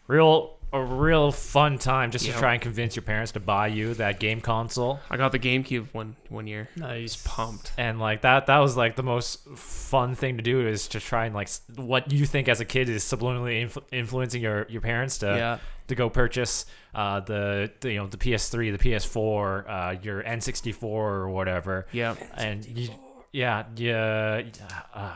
a real fun time just to try and convince your parents to buy you that game console. I got the GameCube one year. Nice. Pumped. And like that was like the most fun thing to do, is to try and like what you think as a kid is subliminally influencing your parents to go purchase the PS3, the PS4, your N64 or whatever. Yeah. And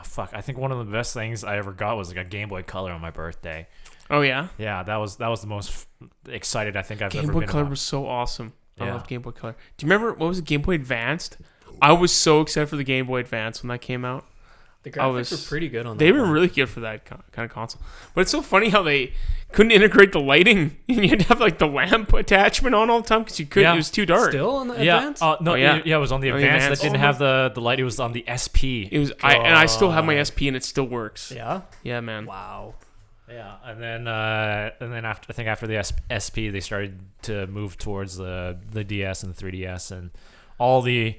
fuck. I think one of the best things I ever got was like a Game Boy Color on my birthday. Oh yeah. Yeah, that was the most excited I think I've ever been. Game Boy Color was so awesome. I love Game Boy Color. Do you remember what was it? Game Boy Advanced? I was so excited for the Game Boy Advance when that came out. The graphics were pretty good on that. They were really good for that kind of console. But it's so funny how they couldn't integrate the lighting, and you had to have like the lamp attachment on all the time because you couldn't. It was too dark. Still on the Advance? It was on the Advance. That didn't have the light. It was on the SP. It was. I still have my SP, and it still works. Yeah. Yeah, man. Wow. Yeah, and then after the SP, they started to move towards the DS and the 3DS and all the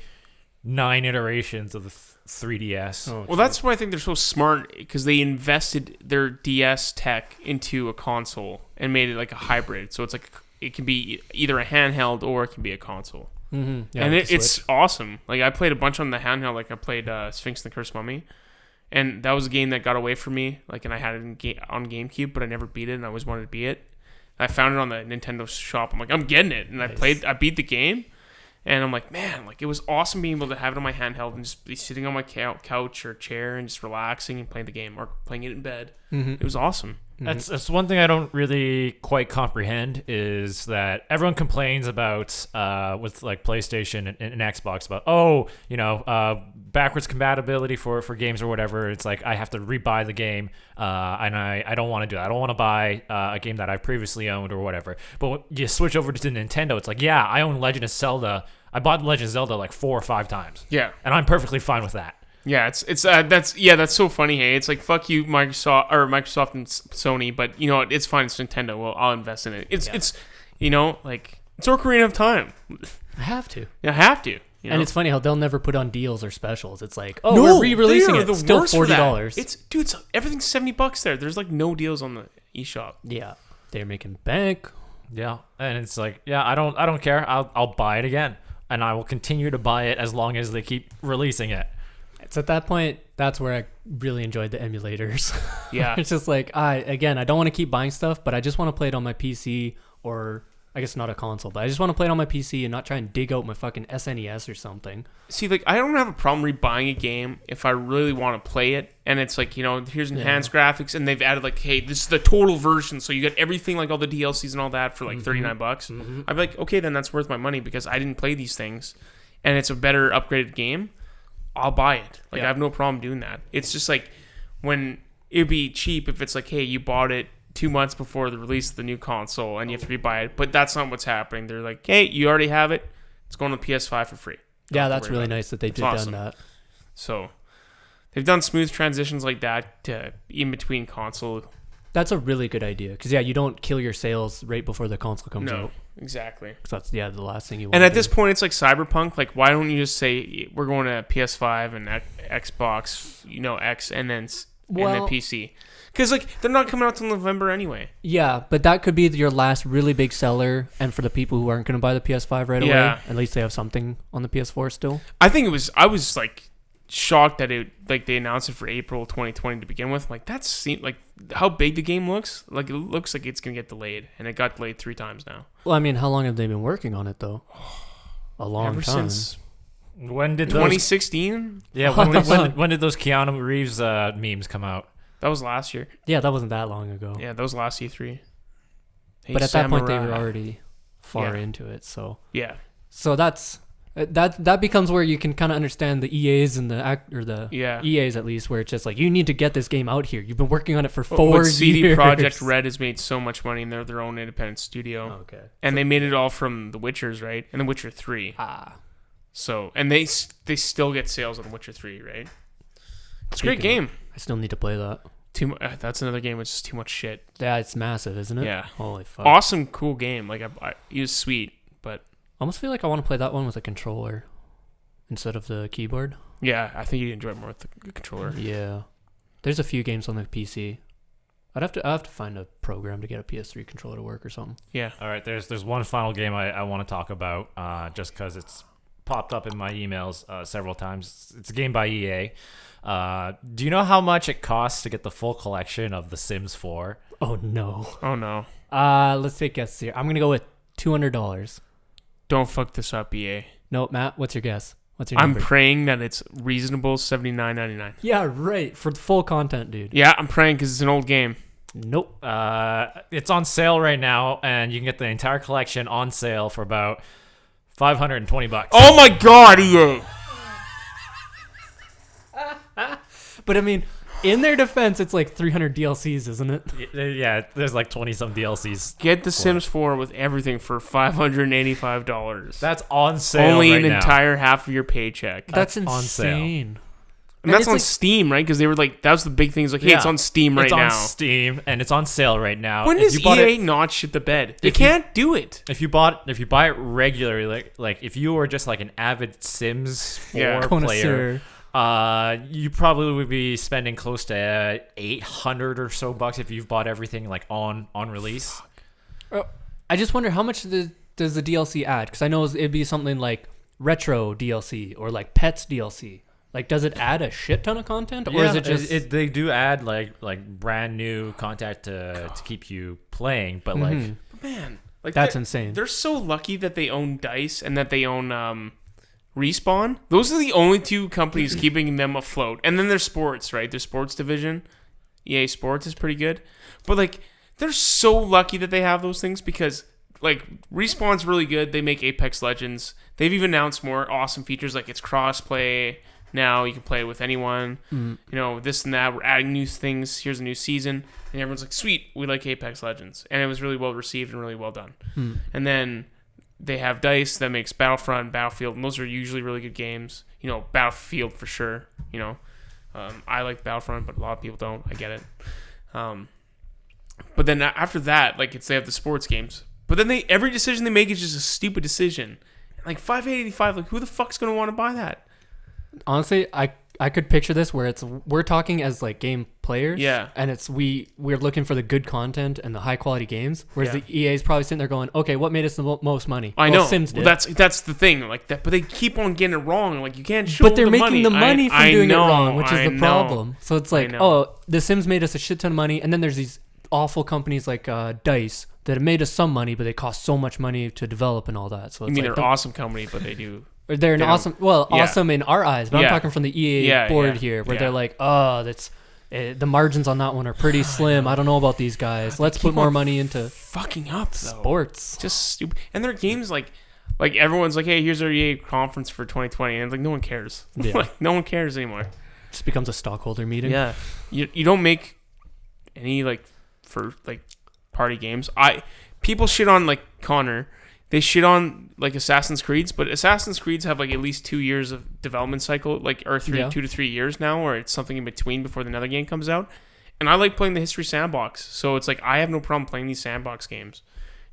9 iterations of the 3DS. Well, that's why I think they're so smart, because they invested their DS tech into a console and made it like a hybrid. So it's like it can be either a handheld or it can be a console. Mm-hmm. Yeah, and it's awesome. Like I played a bunch on the handheld. Like I played Sphinx and the Cursed Mummy. And that was a game that got away from me. Like, and I had it on GameCube, but I never beat it, and I always wanted to beat it. I found it on the Nintendo shop. I'm like, I'm getting it. And I beat the game, and I'm like, man, like it was awesome being able to have it on my handheld and just be sitting on my couch or chair and just relaxing and playing the game or playing it in bed. Mm-hmm. It was awesome. That's one thing I don't really quite comprehend is that everyone complains about with like PlayStation and Xbox about backwards compatibility for games or whatever. It's like I have to rebuy the game, and I don't want to do that. I don't want to buy a game that I've previously owned or whatever. But when you switch over to Nintendo, it's like, yeah, I own Legend of Zelda. I bought Legend of Zelda like 4 or 5 times. Yeah, and I'm perfectly fine with that. Yeah, that's so funny. Hey, it's like fuck you, Microsoft and Sony, but you know what? It's fine. It's Nintendo. Well, I'll invest in it. It's like it's Ocarina of Time. I have to. I have to. And it's funny how they'll never put on deals or specials. It's like, we're re-releasing it. It's still $40. It's everything's $70 there. There's like no deals on the eShop. Yeah, they're making bank. Yeah, and it's like, yeah, I don't care. I'll buy it again, and I will continue to buy it as long as they keep releasing it. It's at that point, that's where I really enjoyed the emulators. Yeah. It's just like, I don't want to keep buying stuff, but I just want to play it on my PC, or I guess not a console, but I just want to play it on my PC and not try and dig out my fucking SNES or something. See, like, I don't have a problem rebuying a game if I really want to play it, and it's like, here's enhanced graphics, and they've added like, hey, this is the total version, so you get everything, like all the DLCs and all that for like $39. Mm-hmm. I'd be like, okay, then that's worth my money because I didn't play these things, and it's a better upgraded game. I'll buy it. Like, I have no problem doing that. It's just like when it'd be cheap if it's like, hey, you bought it 2 months before the release of the new console and you have to rebuy it. But that's not what's happening. They're like, hey, you already have it. It's going to PS5 for free. Yeah, that's really nice that they've done that. So they've done smooth transitions like that to in between console. That's a really good idea because, you don't kill your sales right before the console comes out. Exactly. Because that's, the last thing you want And to at this point, it's like Cyberpunk. Like, why don't you just say, we're going to PS5 and Xbox, X, and then PC? Because, like, they're not coming out till November anyway. Yeah, but that could be your last really big seller. And for the people who aren't going to buy the PS5 right away, at least they have something on the PS4 still. I was, like, shocked that they announced it for April 2020 to begin with. Like, that seemed like how big the game looks. Like, it looks like it's gonna get delayed, and it got delayed 3 times now. Well, I mean, how long have they been working on it though? A long Ever time. Since when did 2016? Yeah, when did those Keanu Reeves memes come out? That was last year. Yeah, that wasn't that long ago. Yeah, that was last E3. Hey, but at that point, they were already far into it. So So that becomes where you can kind of understand the EAs and the EAs at least, where it's just like, you need to get this game out here. You've been working on it for 4 years. CD Projekt Red has made so much money, and they're their own independent studio. Okay. And they made it all from The Witchers, right? And The Witcher 3. So, and they still get sales on The Witcher 3, right? It's a great game. I still need to play that. That's another game with just too much shit. Yeah, it's massive, isn't it? Yeah. Holy fuck. Awesome, cool game. Like, it was sweet, but I almost feel like I want to play that one with a controller instead of the keyboard. Yeah, I think you'd enjoy it more with the controller. Yeah. There's a few games on the PC. I'll have to find a program to get a PS3 controller to work or something. Yeah. All right, there's one final game I want to talk about just because it's popped up in my emails several times. It's a game by EA. Do you know how much it costs to get the full collection of The Sims 4? Oh, no. Let's take guesses here. I'm going to go with $200. Don't fuck this up, EA. No, Matt, what's your guess? What's your number? I'm praying that it's reasonable, $79.99. Yeah, right. For the full content, dude. Yeah, I'm praying because it's an old game. Nope. It's on sale right now, and you can get the entire collection on sale for about $520. Oh my god, EA! But I mean, in their defense, it's like 300 DLCs, isn't it? Yeah, there's like 20-some DLCs. Get The Sims 4 with everything for $585. That's on sale Only right an now. entire half of your paycheck. That's on sale. insane. And that's on Steam, right? Because they were like, that was the big thing. It's like, hey, it's on Steam right now. It's on Steam, and it's on sale right now. When does EA not shit the bed? They can't do it. If you buy it regularly, like if you were just like an avid Sims 4 player, you probably would be spending close to $800 or so if you've bought everything like on release. I just wonder how much does the DLC add? Because I know it'd be something like retro DLC or like pets DLC. Like, does it add a shit ton of content, or is it just they do add like brand new content to keep you playing? But like, man, like that's insane. They're so lucky that they own DICE and that they own Respawn. Those are the only two companies keeping them afloat. And then there's sports, right? Their sports division. EA Sports is pretty good. But like they're so lucky that they have those things because like Respawn's really good. They make Apex Legends. They've even announced more awesome features like it's crossplay. Now you can play it with anyone. You know, this and that. We're adding new things. Here's a new season. And everyone's like, sweet, we like Apex Legends. And it was really well received and really well done. And then they have DICE that makes Battlefront, Battlefield, and those are usually really good games. You know, Battlefield for sure. You know, I like Battlefront, but a lot of people don't. I get it. But then after that, like they have the sports games. But then every decision they make is just a stupid decision. Like $5.85, like who the fuck's gonna want to buy that? Honestly, I could picture this where we're talking as like game players, and we're looking for the good content and the high quality games, whereas the EA is probably sitting there going, okay, what made us the most money? I know. Sims did. Well, that's the thing, like that. But they keep on getting it wrong. Like you can't show. But they're the making the money from doing it wrong, which is the problem. So it's like, oh, the Sims made us a shit ton of money, and then there's these awful companies like DICE that have made us some money, but they cost so much money to develop and all that. So it's they're an awesome company, but they do. They're an awesome in our eyes, but I'm talking from the EA board here, where they're like, oh, that's the margins on that one are pretty slim. I don't know about these guys. Let's put more money into fucking up sports. Just stupid. And their games like everyone's like, hey, here's our EA conference for 2020, and it's like no one cares. Like no one cares anymore. It just becomes a stockholder meeting. Yeah, you don't make any like for like party games. People shit on like Connor. They shit on like Assassin's Creeds, but Assassin's Creeds have like at least 2 years of development cycle, like or 2 to 3 years now, or it's something in between before another game comes out. And I like playing the History Sandbox, so it's like I have no problem playing these sandbox games,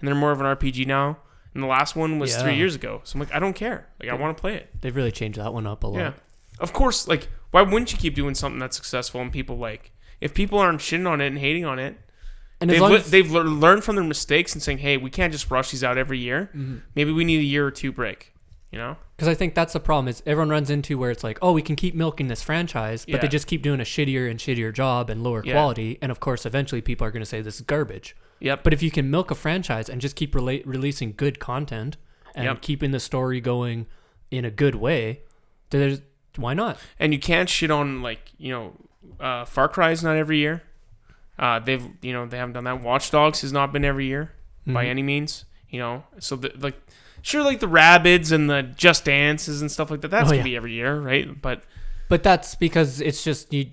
and they're more of an RPG now. And the last one was 3 years ago, so I'm like, I don't care. Like I want to play it. They've really changed that one up a lot. Yeah, of course. Like why wouldn't you keep doing something that's successful and people like? If people aren't shitting on it and hating on it. And they've learned from their mistakes and saying, hey, we can't just rush these out every year. Maybe we need a year or two break, you know? Because I think that's the problem is everyone runs into where it's like, oh, we can keep milking this franchise, but they just keep doing a shittier and shittier job and lower quality. And of course, eventually people are going to say this is garbage. Yep. But if you can milk a franchise and just keep releasing good content and keeping the story going in a good way, why not? And you can't shit on like, you know, Far Cry is not every year. They haven't done that. Watch Dogs has not been every year by any means, you know. So like the Rabbids and the Just Dances and stuff like that. That's gonna be every year, right? But that's because it's just you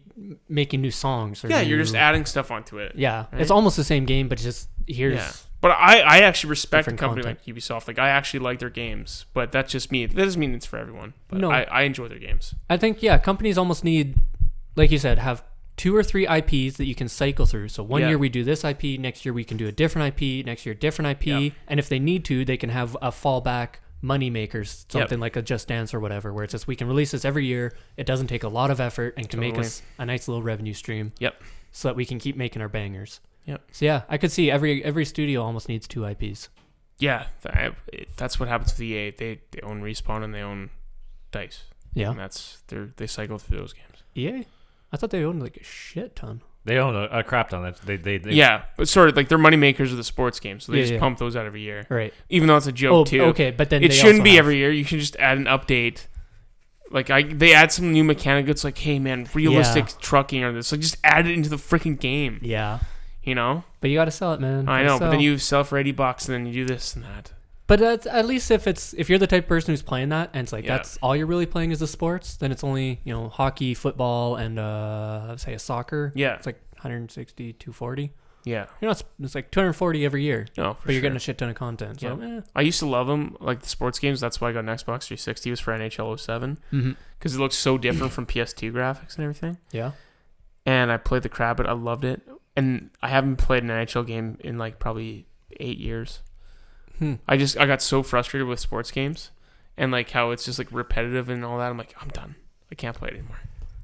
making new songs. Or you're just adding stuff onto it. Yeah, right? It's almost the same game, but just here's. Yeah. But I actually respect a company like Ubisoft. Like I actually like their games, but that's just me. That doesn't mean it's for everyone. But no, I enjoy their games. I think companies almost need, like you said, have 2 or 3 IPs that you can cycle through. So one year we do this IP, next year we can do a different IP, next year different IP, and if they need to, they can have a fallback money makers, something like a Just Dance or whatever, where it's just we can release this every year. It doesn't take a lot of effort and can make us a nice little revenue stream. So that we can keep making our bangers. So I could see every studio almost needs 2 IPs. Yeah, that's what happens with EA. They own Respawn and they own DICE. Yeah, and they cycle through those games. EA. I thought they owned like a shit ton. They own a crap ton. They but sort of like they're money makers of the sports games, so they just pump those out every year. Right. Even though it's a joke too. Okay, but then it shouldn't be every year. You can just add an update. Like they add some new mechanic. It's like, hey man, realistic trucking or this. Like just add it into the freaking game. Yeah. You know. But you got to sell it, man. I know, but then you sell for $80, and then you do this and that. But at least if you're the type of person who's playing that and it's like that's all you're really playing is the sports, then it's only, you know, hockey, football, and say a soccer. Yeah. It's like 160, 240. Yeah. You know, it's like 240 every year. No, but you're getting a shit ton of content. So, I used to love them, like the sports games. That's why I got an Xbox 360. It was for NHL 07. Because it looks so different from PS2 graphics and everything. Yeah. And I played the crap, but I loved it. And I haven't played an NHL game in like probably 8 years. I got so frustrated with sports games and like how it's just like repetitive and all that. I'm like, I'm done. I can't play it anymore.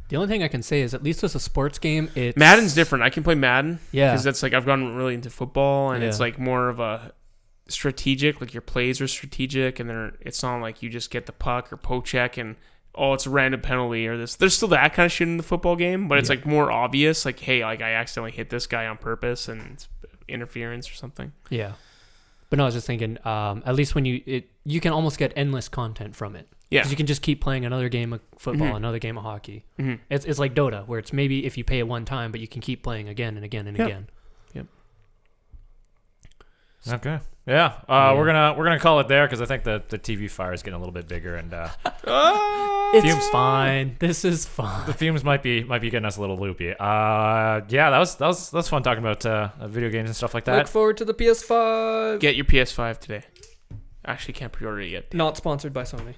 The only thing I can say is at least with a sports game, Madden's different. I can play Madden. Yeah. Because that's like, I've gone really into football and it's like more of a strategic, like your plays are strategic and it's not like you just get the puck or poke check and it's a random penalty or this. There's still that kind of shit in the football game, but it's like more obvious. Like, hey, like I accidentally hit this guy on purpose and it's interference or something. Yeah. But no, I was just thinking, at least when you can almost get endless content from it. Yeah. Because you can just keep playing another game of football, another game of hockey. Mm-hmm. It's like Dota, where it's maybe if you pay it one time, but you can keep playing again and again and again. Yep. Okay. Yeah. We're gonna call it there because I think the TV fire is getting a little bit bigger and It's fine. This is fine. the fumes might be getting us a little loopy. Yeah, that was fun talking about video games and stuff like that. Look forward to the PS5. Get your PS5 today. Actually, can't pre-order it yet. Not sponsored by Sony.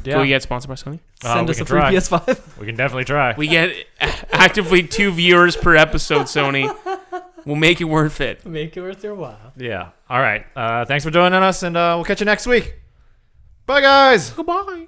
Can we get sponsored by Sony? Send we us can a free try. PS5. We can definitely try. We get actively 2 viewers per episode, Sony. We'll make it worth it. Make it worth your while. Yeah. All right. Thanks for joining us, and we'll catch you next week. Bye, guys. Goodbye.